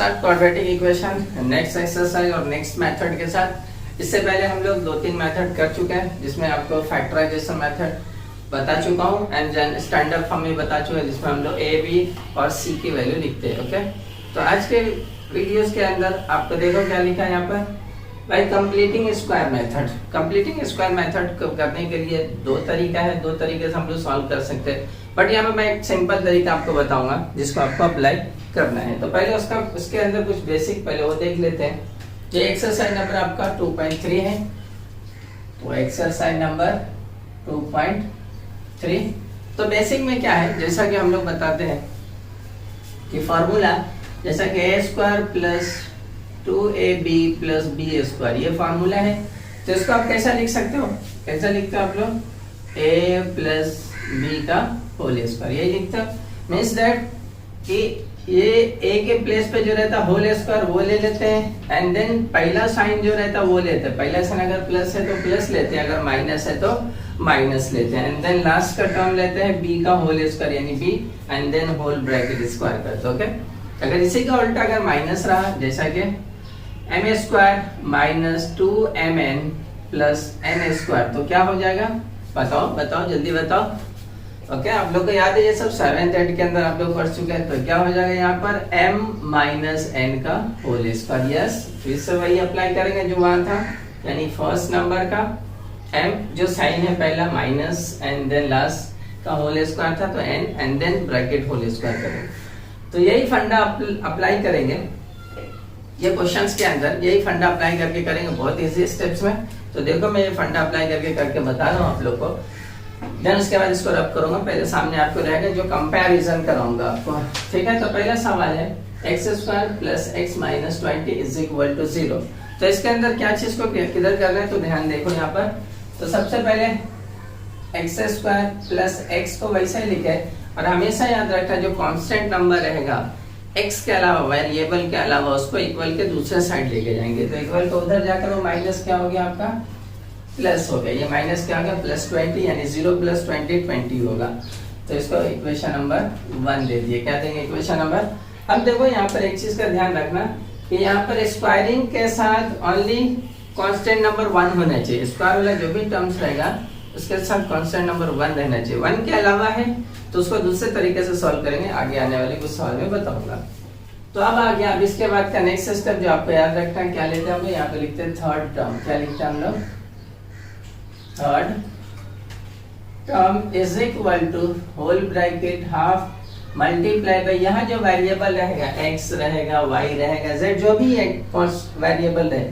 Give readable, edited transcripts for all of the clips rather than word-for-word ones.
Start quadratic equation next exercise और next method के साथ। इससे पहले हम लोग 2-3 मेथड कर चुके हैं, जिसमें आपको फैक्टराइजेशन मेथड बता चुका हूँ एंड स्टैंडर्ड फॉर्म में बता चुका है, जिसमें हम लोग ए, बी और सी की वैल्यू लिखते हैं। ओके, तो आज के वीडियोस के अंदर आपको देखो क्या लिखा है यहाँ पर, भाई completing square method. Completing square method को करने के लिए 2 तरीका है, 2 तरीके से हम लोग सॉल्व कर सकते हैं, बट यहाँ पे मैं एक सिंपल तरीका आपको बताऊंगा जिसको आपको अप्लाई करना है। तो पहले उसके अंदर कुछ बेसिक पहले वो देख लेते हैं। ये एक्सरसाइज नंबर आपका 2.3 है, तो एक्सरसाइज नंबर 2.3। तो बेसिक में क्या है, जैसा कि हम लोग बताते हैं कि फॉर्मूला जैसा कि a square plus 2ab plus b square, ये फॉर्मूला है। तो इसको आप कैसा लिख सकते हो, कैसा लिखते हो आप लोग, a प्लस बी का होल स्क्वायर, ये लिखते हो। मीन्स दैट कि ये a के प्लेस पे जो रहता है होल स्क्वायर वो ले लेते हैं, एंड देन पहला साइन जो रहता है वो लेते हैं। पहला साइन अगर प्लस है तो प्लस लेते हैं, अगर माइनस है तो माइनस लेते हैं, एंड देन लास्ट का टर्म लेते हैं b का होल स्क्वायर यानी b, and then whole bracket square करते हैं। ओके, अगर इसी का उल्टा अगर माइनस रहा, जैसा कि m square minus 2mn plus n square, तो क्या हो जाएगा, बताओ जल्दी बताओ। ओके, आप लोग को याद है ये सब 7th 8th के अंदर आप लोग पढ़ चुके हैं। तो क्या हो जाएगा यहाँ पर m माइनस n का होल स्क्वायर। यस, फिर से वही अप्लाई करेंगे जो वहां था, यानी फर्स्ट नंबर का m जो साइन है पहला माइनस एंड देन लास्ट का होल स्क्वायर था, तो n and then bracket whole square करेंगे। तो यही फंडा अप्लाई करेंगे ये क्वेश्चंस के अंदर, यही फंडा अप्लाई करके करेंगे बहुत इजी स्टेप्स में। तो देखो मैं ये फंडा अप्लाई करके बता रहा हूँ आप लोग को, देन उसके बाद इसको रब करूंगा। पहले सामने आपको रहेगा जो कंपैरिजन कराऊंगा आपको, ठीक है। तो पहला सवाल है x square plus x minus 20 is equal to 0। तो इसके अंदर क्या चीज को किधर कर रहे हैं, तो ध्यान देखो यहाँ पर। तो सबसे पहले एक्स स्क्वायर प्लस एक्स को वैसे ही लिखे, और हमेशा याद रखना जो कांस्टेंट नंबर रहेगा x के अलावा, वेरिएबल के अलावा, उसको इक्वल के दूसरे साइड लेके जाएंगे। तो इक्वल को उधर जाकर वो माइनस क्या हो गया आपका, प्लस हो गया। ये माइनस क्या हो गया, प्लस 20, यानी 0 प्लस 20 20 होगा। तो इसको इक्वेशन नंबर 1 दे दिए। क्या देंगे, इक्वेशन नंबर। अब देखो यहाँ पर एक चीज का ध्यान रखना कि यहाँ पर स्क्वायरिंग के साथ ओनली कांस्टेंट नंबर 1 होना चाहिए। स्क्वायर वाला जो भी टर्म्स रहेगा उसके साथ कांस्टेंट नंबर 1 रहना चाहिए। 1 के अलावा है तो उसको दूसरे तरीके से सॉल्व करेंगे, आगे आने वाले कुछ सवाल में बताऊंगा। तो अब आ गया, अब इसके बाद का नेक्स्ट स्टेप जो आपको याद रखना है, क्या लेते हैं हम लोग, यहाँ पे लिखते हैं थर्ड टर्म। क्या लिखते हैं हम लोग, third term is equal to whole bracket half multiply by, यहाँ जो वेरिएबल रहेगा x रहेगा, y रहेगा, z जो भी वेरिएबल रहे,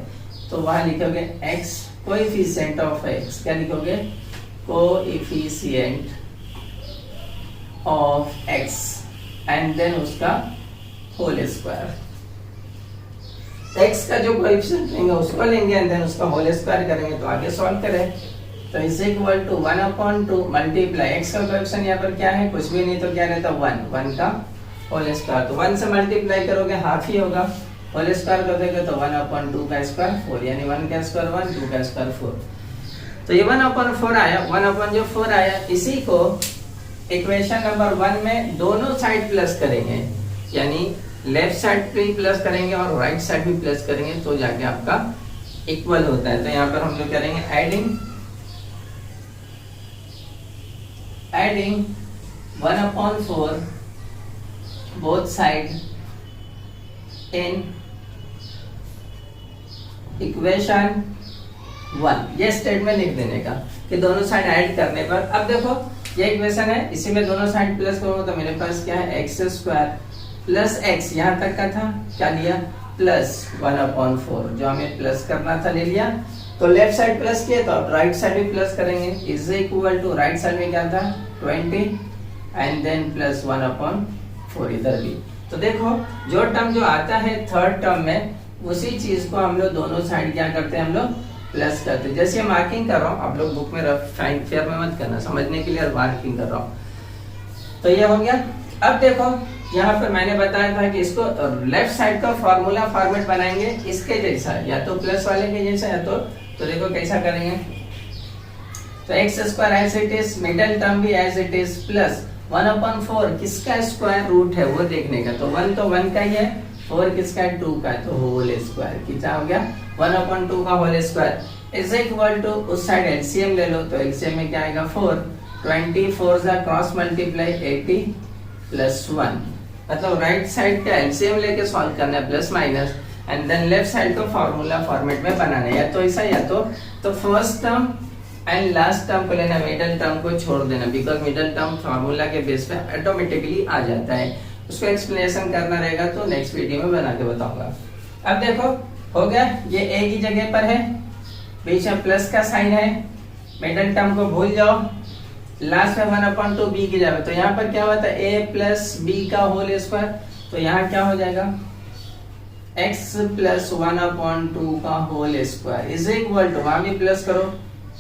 तो वहां लिखोगे x कोएफिशिएंट ऑफ x। क्या लिखोगे, coefficient of x and then उसका होल स्क्वायर। x का जो कोएफिशिएंट लेंगे उसको लेंगे एंड देन उसका होल स्क्वायर करेंगे। तो आगे सॉल्व करें, तो is equal to 1/2 multiply x का कोएफिशिएंट यहाँ पर क्या है, कुछ भी नहीं, तो क्या रहता है 1 का होल स्क्वायर। तो 1 से मल्टीप्लाई करोगे हाफ ही होगा, होल स्क्वायर कर देंगे तो 1/2 का स्क्वायर 4, यानी 1 का स्क्वायर 1, 2 का स्क्वायर 4। तो ये 1/4 आया, 1/4 आया। इसी को इक्वेशन नंबर 1 में दोनों साइड प्लस करेंगे, यानी लेफ्ट साइड पे प्लस करेंगे और राइट साइड भी प्लस करेंगे, तो जाके आपका इक्वल होता है। तो यहाँ पर हम लोग करेंगे adding 1/4 both side in equation 1। ये स्टेटमेंट लिख देने का कि दोनों साइड ऐड करने पर। अब देखो ये इक्वेशन है, इसी में दोनों साइड प्लस करूंगा तो मेरे पास क्या है, एक्स स्क्वायर प्लस एक्स, यहाँ तक का था, क्या लिया, प्लस 1/4, जो हमें प्लस करना था ले लिया। तो लेफ्ट साइड प्लस किया, तो अब राइट साइड भी प्लस करेंगे, is equal to right side में क्या था 20 एंड देन प्लस 1/4 इधर भी। तो देखो जो टर्म जो आता है थर्ड टर्म में, उसी चीज को हम लोग दोनों साइड क्या करते हैं, हम लोग प्लस करते हैं। जैसे मार्किंग कर रहा हूँ, आप लोग बुक में रफ फाइन फेयर में मत करना, समझने के लिए मार्किंग कर रहा हूँ। तो ये हो गया। अब देखो यहाँ पर मैंने बताया था कि इसको लेफ्ट साइड का फॉर्मूला फॉर्मेट बनाएंगे इसके जैसा, या तो प्लस वाले के जैसा, या तो देखो कैसा करेंगे। तो x square as it is, middle term भी एज इट इज, प्लस 1/4 किसका स्क्वायर रूट है वो देखने का। तो 1 तो 1 का ही है, 4 किसका है, 2 का, तो होल स्क्वायर कितना हो गया, 1/2 का whole square is equal to उस साइड एलसीएम ले लो, तो एलसीएम में क्या आएगा 4, 24 जा क्रॉस मल्टीप्लाई 80 प्लस 1, मतलब राइट साइड का एलसीएम लेके सॉल्व करना है plus minus, and then left side को फार्मूला फॉर्मेट में बनाना है, या तो ऐसा या तो first term and last term को लेना, मिडिल टर्म को छोड़ देना, बिकॉज मिडिल टर्म फार्मूला के बेस पे ऑटोमेटिकली आ जाता है, उसको एक्सप्लेनेशन करना रहेगा तो नेक्स्ट वीडियो में बना के बताऊंगा। अब देखो हो गया, ये ए की जगह पर है, बीच में प्लस का साइन है, मिडिल टर्म को भूल जाओ, लास्ट में 1/2 बी की जगह, तो यहाँ पर क्या होता है a प्लस बी का होल स्क्वायर, तो यहाँ क्या हो जाएगा x प्लस 1/2 का whole square is equal to, वहां भी प्लस करो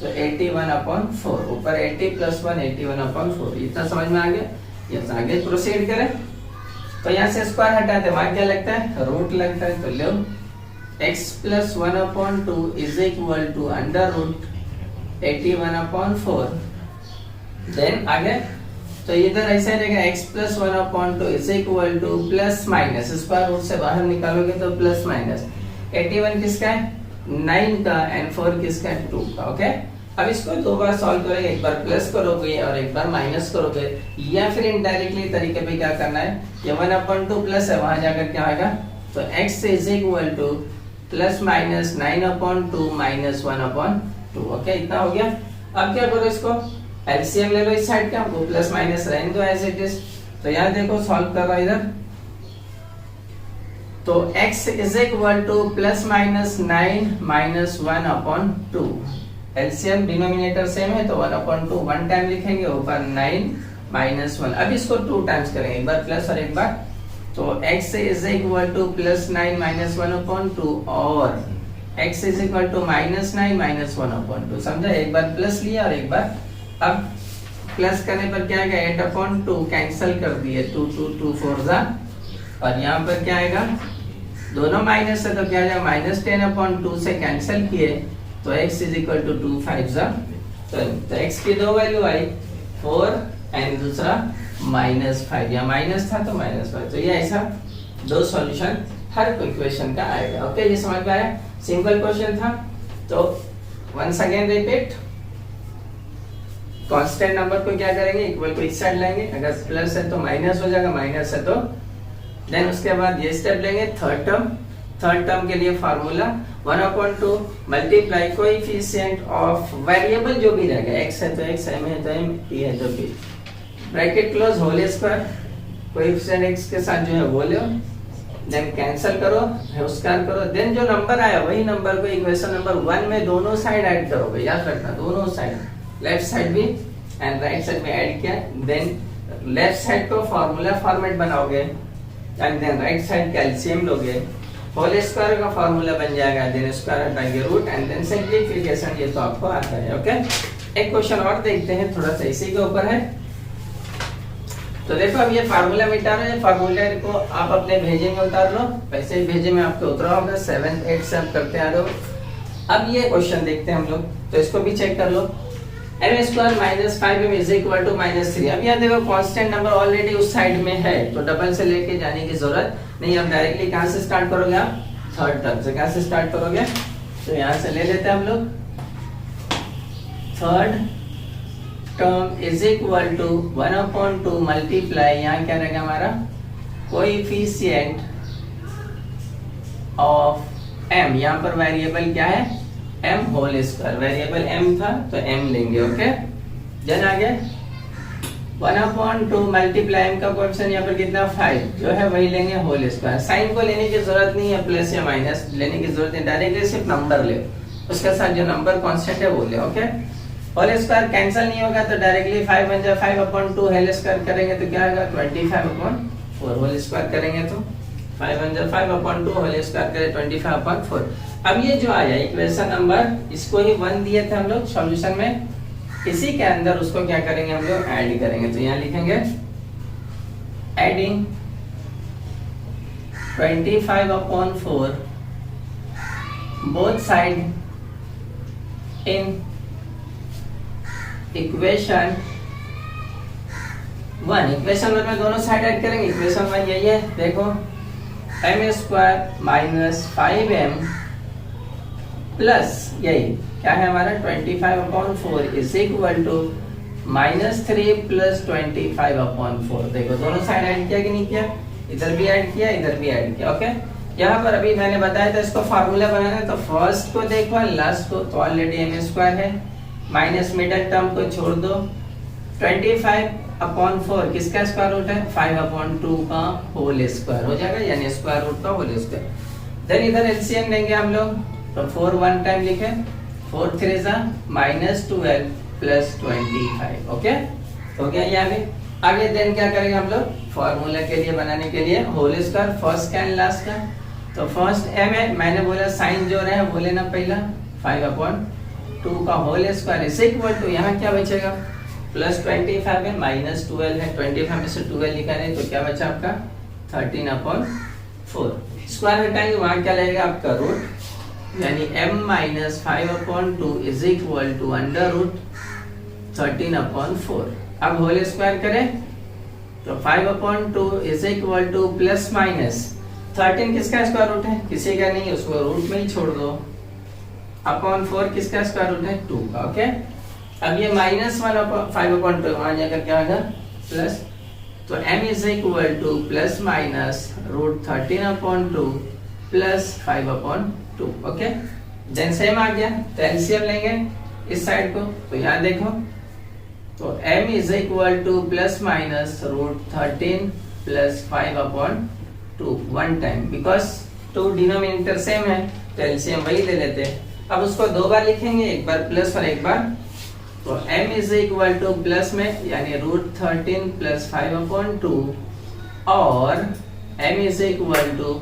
तो 81/4, ऊपर 80 प्लस 1 81/4, इतना समझ में आ गया। यस, आगे प्रोसीड करें, तो यहाँ से स्क्वायर हटाते, वहां क्या लगता है, रूट लगता है, तो लो x plus 1/2 is equal to under root 81/4, then आगे तो इधर ऐसे रहेगा x plus 1/2 is equal to plus minus, square root से बाहर निकालोगे तो प्लस माइनस 81 किसका है, 9 का, एंड 4 किसका है, 2 का। ओके, अब इसको दो बार सॉल्व करेंगे, एक बार प्लस करोगे और एक बार माइनस करोगे, या फिर इनडायरेक्टली तरीके पे क्या करना है, ये 1/2 प्लस है, वहां जाकर क्या आएगा, तो x is equal to plus minus 9/2 minus 1/2। Okay, इतना हो गया। अब क्या करो, इसको एलसीएम ले लो इस साइड का, वो प्लस माइनस रहने दो एज इट इज, तो यहाँ देखो सॉल्व कर रहा है इधर, तो x is equal to plus minus 9 minus 1/2, LCM denominator same है तो 1/2 वन टाइम लिखेंगे, ऊपर 9 माइनस 1, अब इसको 2 टाइम्स करेंगे, एक बार प्लस और एक बार, तो x is equal to plus 9 minus 1/2 और x is equal to minus 9 minus 1/2, समझा, एक बार प्लस लिया और एक बार, अब प्लस करने पर क्या आएगा, 8/2 कैंसिल कर दिए, 2 4 जा, और यहाँ पर क्या आएगा, दोनों माइनस है तो क्या आएगा, माइनस 10/2 से कैंसिल किए तो x इज इक्वल टू 2 5 जा, तो x की दो वैल्यू आई 4 एंड दूसरा -5, या माइनस था तो -5, तो ये ऐसा दो सॉल्यूशन हर इक्वेशन का आएगा। ओके, ये समझ में आया, सिंपल क्वेश्चन था। तो once again repeat, constant number को क्या करेंगे, इक्वल को इस साइड लेंगे, अगर प्लस है तो माइनस हो जाएगा, माइनस है तो, देन उसके बाद ये स्टेप लेंगे, थर्ड टर्म के लिए formula 1/2 multiply coefficient of variable जो भी रहेगा, x है तो x, m है तो m, p है तो p, bracket close, whole square, coefficient x के साथ जो है वो लो, देन कैंसिल करो, स्क्वायर करो, देन जो नंबर आया वही नंबर को इक्वेशन नंबर 1 में दोनों साइड ऐड करोगे, याद रखना दोनों साइड, लेफ्ट साइड भी एंड राइट साइड में ऐड किया, देन लेफ्ट साइड को फार्मूला फॉर्मेट बनाओगे, एंड देन राइट साइड का एलसीएम लोगे, होल स्क्वायर का फार्मूला बन जाएगा, देन स्क्वायर हटाएंगे रूट, एंड देन सिंपलीफिकेशन, ये तो आपको आता है। ओके, एक क्वेश्चन और देखते हैं, थोड़ा सा इसी के ऊपर है, तो देखो अब ये फार्मूला मिटा रहे हैं, फार्मूले को आप अपने भेजे में उतार लो, वैसे ही भेजे में आपको उतरा होगा, 7 8 से आप करते आ रहे हो। अब ये क्वेश्चन देखते हैं हम लोग, तो इसको भी चेक कर लो, m square minus 5m is equal to -3, अब यहाँ देखो कांस्टेंट नंबर ऑलरेडी उस साइड में है, तो डबल से लेके जाने की जरूरत नहीं, अब डायरेक्टली कहाँ से स्टार्ट करोगे आप, थर्ड टर्म से, कहाँ से स्टार्ट करोगे, तो यहाँ से ले लेते हैं हम लोग, third term is equal to 1/2 multiply, यहाँ क्या रहेगा हमारा, कोएफिशिएंट ऑफ m, यहाँ पर वेरिएबल क्या है, m whole square, variable m था तो m लेंगे। ओके, देन आगे 1/2 मल्टीप्लाई m का कोएफिशिएंट यहाँ पर कितना 5 जो है वही लेंगे होल स्क्वायर, साइन को लेने की जरूरत नहीं है, प्लस या माइनस लेने की जरूरत नहीं, डायरेक्टली सिर्फ नंबर ले, उसके साथ जो नंबर कांस्टेंट है वो ले। ओके, होल स्क्वायर कैंसिल नहीं होगा तो डायरेक्टली 5 बन जाए, 5/2 होल स्क्वायर करेंगे तो क्या आएगा 25/4, होल स्क्वायर करेंगे तो 5 बन जाए, 5/2 होल स्क्वायर करें 25/4। अब ये जो आया इक्वेशन नंबर, इसको ही 1 दिए थे हम लोग सॉल्यूशन में, इसी के अंदर उसको क्या करेंगे हम लोग, ऐड करेंगे, तो यहाँ लिखेंगे adding 25/4 both side in equation 1, equation 1 में दोनों साइड ऐड करेंगे, इक्वेशन 1 यही है, देखो M square minus 5m plus यही क्या है हमारा 25/4 इज इक्वल टू -3 प्लस 25/4। देखो दोनों साइड ऐड किया कि नहीं किया, इधर भी ऐड किया इधर भी ऐड किया। ओके, यहाँ पर अभी मैंने बताया था इसको फार्मूला बनाना है, तो फर्स्ट को देखो लास्ट को, तो ऑलरेडी एम स्क्वायर है, माइनस मिडल टर्म को छोड़ दो, 25/4 किसका स्क्वायर रूट है 5/2 का होल स्क्वायर हो जाएगा, यानी स्क्वायर रूट का होल स्क्वायर। देन इधर एलसीएम लेंगे हम लोग, तो 4 1 टाइम लिखे, 4 3 -12 प्लस 25। ओके, तो क्या यहाँ पे आगे देन क्या करेंगे हम लोग, फॉर्मूला के लिए बनाने के लिए होल स्क्वायर फर्स्ट का एंड लास्ट का, तो फर्स्ट m है, मैंने बोला साइन जो रहे वो लेना पहला, 5/2 का whole square is equal to, यहाँ क्या बचेगा प्लस 25 है माइनस 12 है, 25 में से 12 निकालें तो क्या बचा आपका 13/4। स्क्वायर हटाएंगे वहां क्या लगेगा आपका रूट, यानी m minus 5/2 is equal to under root 13/4। अब होल स्क्वायर करें तो 5/2 is equal to plus minus 13 किसका स्क्वायर रूट है, किसी का नहीं, उसको रूट में ही छोड़ दो, अपॉन 4 किसका स्क्वायर रूट है 2 का। ओके, अब ये -1/5/2 वहां जाकर क्या होगा प्लस, तो m is equal to plus minus root 13/2 plus 5/2। Okay, then same आ गया, तो एलसीएम लेंगे इस साइड को, तो यहाँ देखो, तो m is equal to plus minus root 13 plus 5/2 one time, because 2 denominator same है तो एलसीएम वही ले लेते हैं। अब उसको 2 बार लिखेंगे, एक बार प्लस और एक बार, तो m is equal to plus में यानी रूट 13 प्लस 5/2 और m is equal to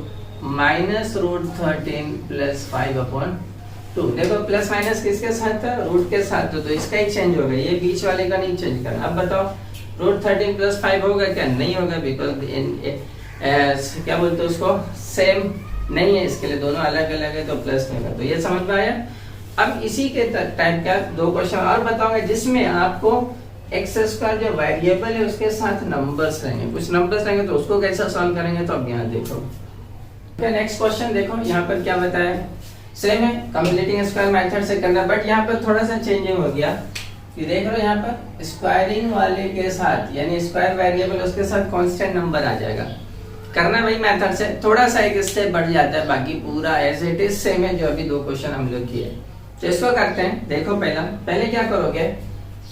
minus root 13 plus 5/2। देखो प्लस माइनस किसके साथ था, रूट के साथ, तो इसका ही चेंज होगा, ये बीच वाले का नहीं चेंज करना। अब बताओ रूट 13 प्लस 5 होगा क्या, नहीं होगा, बिकॉज क्या बोलते हैं उसको सेम नहीं है, इसके लिए दोनों अलग अलग है तो प्लस नहीं होगा। तो ये समझ में आया। अब इसी के टाइप का 2 क्वेश्चन और बताऊंगा जिसमें आपको एक्स स्क्वायर जो वेरिएबल है उसके साथ नंबर्स रहेंगे, कुछ नंबर्स रहेंगे, तो उसको कैसे सॉल्व करेंगे, तो अब यहाँ देखो। नेक्स्ट क्वेश्चन देखो, यहाँ पर क्या बताया, सेम है, कंप्लीटिंग स्क्वायर मेथड से करना, बट यहाँ पर थोड़ा सा चेंजिंग हो गया। ये देख लो यहाँ पर स्क्वायरिंग वाले के साथ यानी स्क्वायर वेरिएबल उसके साथ कांस्टेंट नंबर आ जाएगा, करना वही मेथड से, थोड़ा सा एक स्टेप बढ़ जाता है, बाकी पूरा एज इट इज सेम है जो अभी 2 क्वेश्चन हम लोग किए। तो इसको करते हैं, देखो पहले क्या करोगे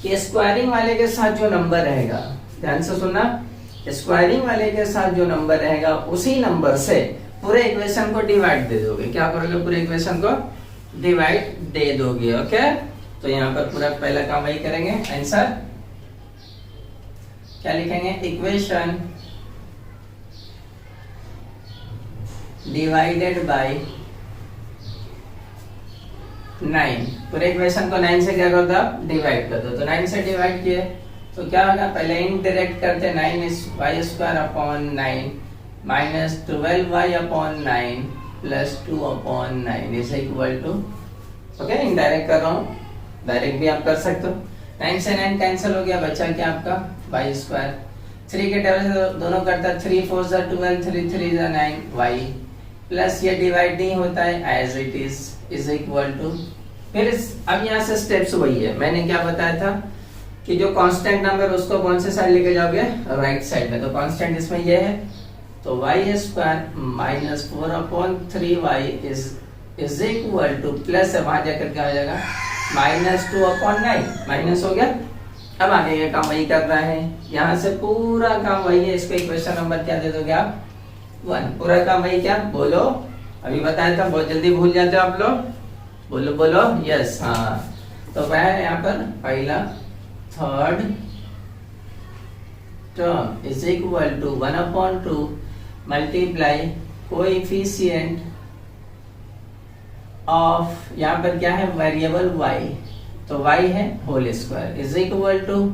कि स्क्वायरिंग वाले के साथ जो नंबर रहेगा, ध्यान से सुनना, स्क्वायरिंग वाले के साथ जो नंबर रहेगा उसी नंबर से पूरे इक्वेशन को डिवाइड दे दोगे। क्या करोगे, पूरे इक्वेशन को डिवाइड दे दोगे। ओके, तो यहाँ पर पूरा पहला काम वही करेंगे। आंसर क्या लिखेंगे, इक्वेशन डिवाइडेड बाय 9, पूरे इक्वेशन को 9 से क्या कर दो, डिवाइड कर दो। तो 9 से डिवाइड किए तो क्या होगा, पहले इनडायरेक्ट करते, 9y² minus 12y/9 plus 2/9 is equal to, okay, indirect कर रहा हूँ, डायरेक्ट भी आप कर सकते हो। 9 से 9 कैंसिल हो गया, बचा क्या आपका y², 3 के टेबल से दोनों करता, 3 4 12, 3 3 9 y, प्लस ये डिवाइड नहीं होता है as it is equal to, फिर अब यहाँ से स्टेप्स वही है, मैंने क्या बताया था कि जो कांस्टेंट नंबर उसको कौन से साइड लेके जाओगे, राइट साइड में, तो कांस्टेंट इसमें ये है, तो y² minus 4/3y is equal to, plus वहां जाकर क्या हो जाएगा -2/9, माइनस हो गया। अब आगे ये काम वही कर रहा है, यहाँ से पूरा काम वही है, इसको इक्वेशन नंबर क्या दे दोगे आप 1, पूरा काम वही, क्या बोलो, अभी बताया था, बहुत जल्दी भूल जाते हो आप लोग, बोलो यस, हाँ। तो क्या है यहाँ पर, पहला third term is equal to 1/2 multiply coefficient of, यहाँ पर क्या है वेरिएबल y, तो y है whole square is equal to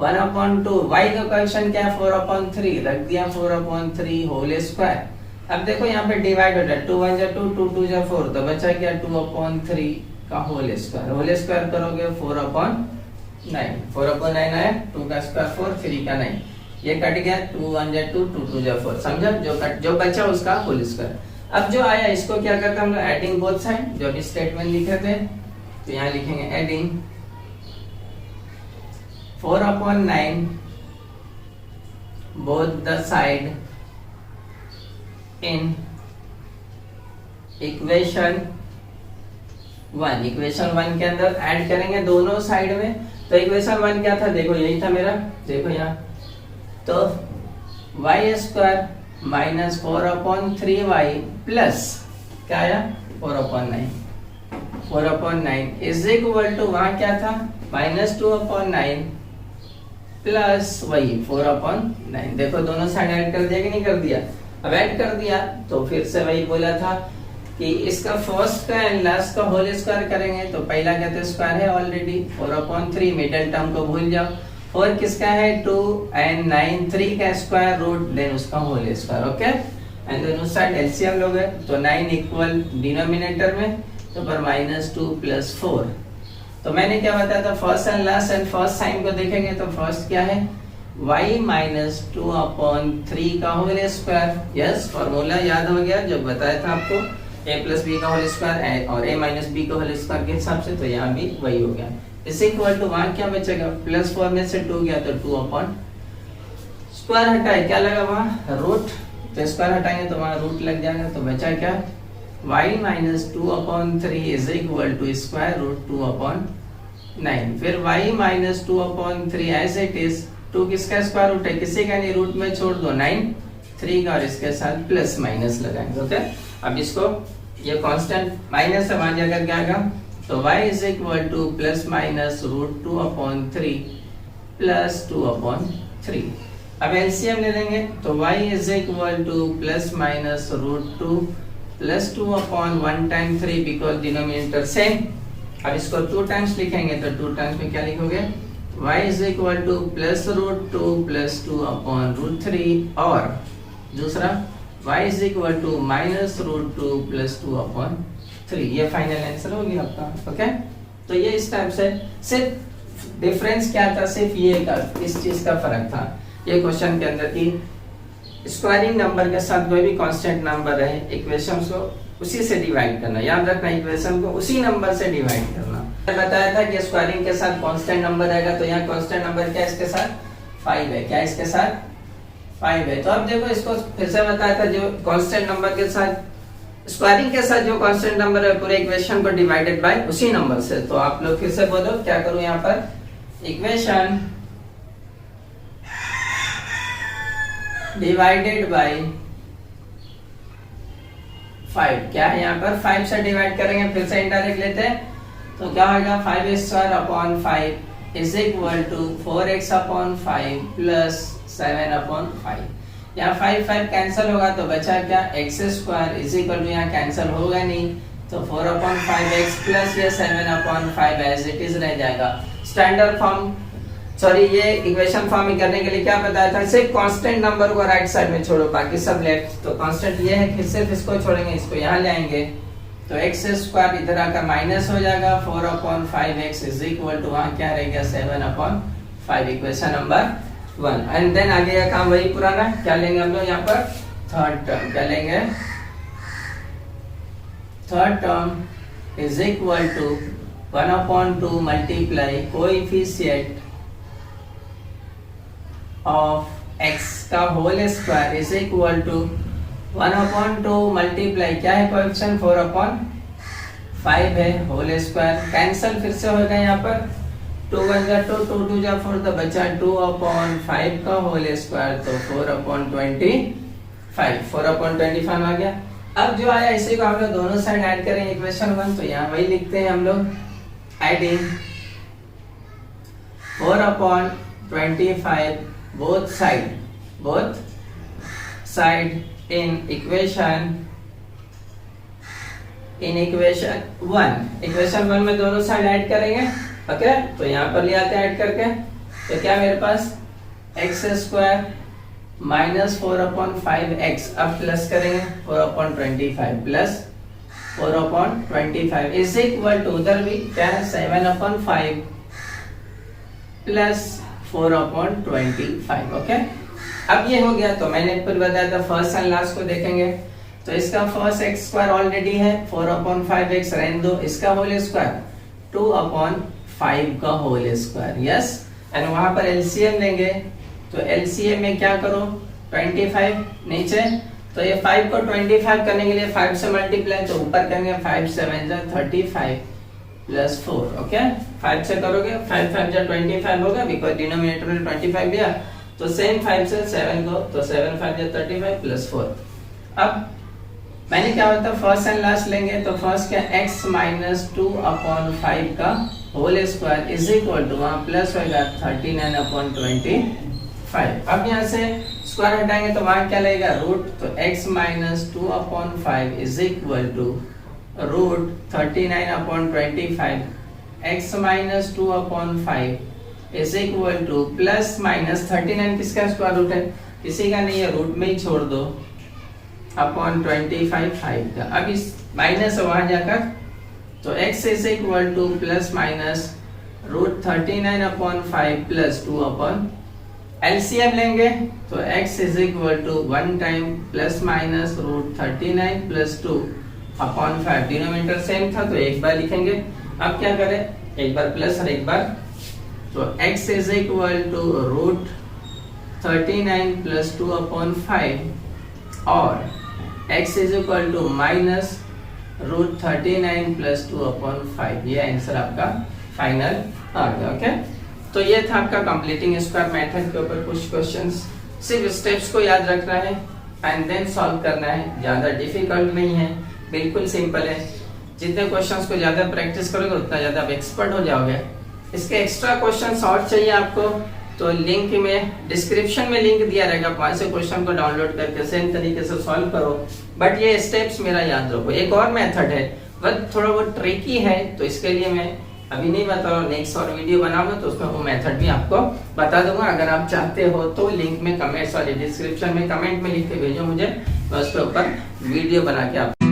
1/2, y का कोएफिशिएंट क्या है 4/3, रख दिया 4/3 होल स्क्वायर। अब देखो यहाँ पे डिवाइड होता है, 2 1 जा 2, 2 2 जा 4, तो बचा क्या 2/3 का होल स्क्वायर करोगे 4/9, 4/9 आया, 2 का स्क्वायर 4, 3 का 9, ये कट गया, 2 1 जा 2, 2 2 जा 4, समझा? जो बचा उसका होल स्क्वायर। अब जो आया इसको क्या करते हैं हम लोग, एडिंग बोथ साइड, जो भी स्टेटमेंट लिखे थे तो यहाँ लिखेंगे adding 4/9 both the side in equation 1। Equation 1 के अंदर ऐड करेंगे दोनों साइड में। तो इक्वेशन 1 क्या था, देखो यही था मेरा, देखो यहाँ तो y² माइनस 4/3y प्लस क्या आया 4/9 इज इक्वल टू, वहां क्या था -2/9 प्लस वही 4/9। देखो दोनों साइड ऐड कर दिया कि नहीं कर दिया? अब ऐड कर दिया तो फिर से वही बोला था कि इसका फर्स्ट का एंड लास्ट का होल स्क्वायर करेंगे। तो पहला क्या था, स्क्वायर है ऑलरेडी 4/3, मिडिल टर्म को भूल जाओ। 4 किसका है 2 एंड 9 3 का स्क्वायर रूट, देन उसका whole square, okay. And then उस साइड एलसीएम लोगे तो 9 इक्वल डिनोमिनेटर में, तो पर -2 + 4। तो मैंने क्या बताया था, first and last and first sign को देखेंगे तो फर्स्ट क्या है y -2/3 का होल स्क्वायर। यस, फार्मूला याद हो गया जो बताया था आपको, a + b का होल स्क्वायर और a - b का होल स्क्वायर के हिसाब से, तो यहाँ भी वही हो गया। इज इक्वल टू, वहां क्या बचेगा +4 में से 2 गया तो 2/, स्क्वायर हटाए क्या लगा वहां रूट, तो स्क्वायर हटाएंगे तो वहां रूट लग जाएगा। तो बचा क्या y -2/3 is equal to square root 2/9। फिर y -2/3 एज इट इज, 2 किसका स्क्वायर रूट है, किसी का नहीं, रूट में छोड़ दो 9 3 का, और इसके साथ प्लस माइनस लगाएंगे, ओके। अब इसको ये कांस्टेंट माइनस से वहां जाकर क्या आएगा, तो y is equal to +-√2/3 plus 2/3। अब एलसीएम ले लेंगे तो y is equal to +-√2 plus 2/1 time 3, because denominator same. अब इसको 2 टाइम्स लिखेंगे तो 2 टाइम्स में क्या लिखोगे, y is equal to +√2 plus 2/√3, और दूसरा y is equal to -√2 plus 2/3। ये फाइनल आंसर हो गया आपका, ओके। तो ये इस टाइप से, सिर्फ डिफरेंस क्या था, सिर्फ ये का, इस चीज का फर्क था ये क्वेश्चन के अंदर की स्क्वायरिंग नंबर के साथ कोई भी कांस्टेंट नंबर रहे, इक्वेशंस को उसी से डिवाइड करना, याद रखना इक्वेशन को उसी नंबर से डिवाइड करना। मैंने बताया था कि स्क्वायरिंग के साथ कांस्टेंट नंबर रहेगा, तो यहाँ कांस्टेंट नंबर क्या है, इसके साथ 5 है, क्या इसके साथ 5 है। तो अब देखो इसको फिर से बताया था, जो कांस्टेंट नंबर के साथ स्क्वायरिंग के साथ जो कांस्टेंट नंबर है पूरे इक्वेशन को डिवाइडेड बाय उसी नंबर से। तो आप लोग फिर से बोलो, क्या करूं यहाँ पर, इक्वेशन डिवाइडेड बाय 5, क्या है यहाँ पर 5 से डिवाइड करेंगे, फिर से इनडायरेक्ट लेते हैं तो क्या होगा 5² is equal to 4x/5 plus 7/5। यहाँ 5 कैंसिल होगा तो बचा क्या, x² इज इक्वल टू, यहाँ कैंसिल होगा नहीं तो 4/5x प्लस ये 7/5 एज इट इज रह जाएगा। स्टैंडर्ड फॉर्म, सॉरी ये इक्वेशन फॉर्म में करने के लिए क्या बताया था, सिर्फ कांस्टेंट नंबर को राइट साइड में छोड़ो, बाकी सब लेफ्ट। तो कांस्टेंट ये है कि सिर्फ इसको छोड़ेंगे, इसको यहाँ ले आएंगे तो x² इधर आकर माइनस हो जाएगा, 4/5x इज इक्वल टू, वहां क्या रहेगा 7/5, इक्वेशन नंबर 1। एंड देन आगे का काम वही पुराना, क्या लेंगे हम लोग यहाँ पर थर्ड टर्म, क्या लेंगे, third term is equal to 1/2 multiply coefficient of x का whole square is equal to 1/2 multiply क्या है कोएफिशिएंट 4/5 है, होल स्क्वायर कैंसिल फिर से होगा यहाँ पर, 2 1 जा 2, 2 2 जा 4, तो बचा 2/5 का होल स्क्वायर, तो 4/25 आ गया। अब जो आया इसी को हम लोग दोनों साइड ऐड करेंगे इक्वेशन 1, तो यहाँ वही लिखते हैं हम लोग, adding 4/25 both side in equation 1। Equation 1 में दोनों साइड ऐड करेंगे, ओके। तो यहाँ पर ले आते हैं ऐड करके, तो क्या मेरे पास x² माइनस 4/5x, अब प्लस करेंगे 4/25 प्लस 4/25 इज इक्वल टू, उधर भी क्या है 7/5 प्लस 4/25, ओके। अब ये हो गया, तो मैंने फिर बताया था फर्स्ट एंड लास्ट को देखेंगे। तो इसका फर्स्ट एक्स स्क्वायर ऑलरेडी है 4/5x, रहने दो। इसका होल स्क्वायर 2/5 का होल स्क्वायर, यस। एंड वहां पर एलसीएम लेंगे, तो एलसीएम में क्या करो 25 नीचे, तो ये 5 को 25 करने के लिए 5 से मल्टीप्लाई, तो ऊपर करेंगे 5 7 जा 35 प्लस 4, ओके। 5 से करोगे 5 5 जा 25 होगा, बिकॉज डिनोमिनेटर में 25 लिया, तो सेम 5 से 7 को, तो 7 5 जा 35 प्लस 4। अब मैंने क्या होता फर्स्ट एंड लास्ट लेंगे, तो फर्स्ट क्या x माइनस 2/5 का whole square is equal to, वहां प्लस होगा 39/25। अब यहाँ से स्क्वायर हटाएंगे तो वहां क्या लगेगा रूट, तो x minus 2/5 is equal to root 39/25। x minus 2/5 is equal to plus minus 39 किसका स्क्वायर रूट है, किसी का नहीं है, रूट में ही छोड़ दो, अपॉन 25 5 का। अब इस माइनस वहां जाकर, तो x is equal to plus minus root 39/5 plus 2 LCM लेंगे, तो x is equal to 1 time plus minus root 39 plus 2/5। Denominator same था तो एक बार लिखेंगे। अब क्या करें, एक बार प्लस और एक बार, तो x is equal to root 39 plus 2/5 और x is equal to minus root 39 plus 2/5। ये आंसर आपका फाइनल आ गया, ओके। तो ये था आपका कंप्लीटिंग स्क्वायर मेथड के ऊपर कुछ क्वेश्चंस। सिर्फ स्टेप्स को याद रखना है एंड देन सॉल्व करना है, ज्यादा डिफिकल्ट नहीं है, बिल्कुल सिंपल है। जितने क्वेश्चंस को ज्यादा प्रैक्टिस करोगे उतना ज्यादा आप एक्सपर्ट हो जाओगे। इसके एक्स्ट्रा क्वेश्चंस और चाहिए आपको, तो लिंक में डिस्क्रिप्शन में लिंक दिया रहेगा, वहां से क्वेश्चन को डाउनलोड करके सेम तरीके से सॉल्व करो। बट ये स्टेप्स मेरा याद रखो। एक और मेथड है बट थोड़ा बहुत ट्रिकी है, तो इसके लिए मैं अभी नहीं बता रहा हूँ, नेक्स्ट और वीडियो बनाऊंगा तो उसमें वो मेथड भी आपको बता दूंगा। अगर आप चाहते हो तो लिंक में कमेंट, सॉरी डिस्क्रिप्शन में कमेंट में लिख के भेजो मुझे, मैं उसके ऊपर वीडियो बना के आप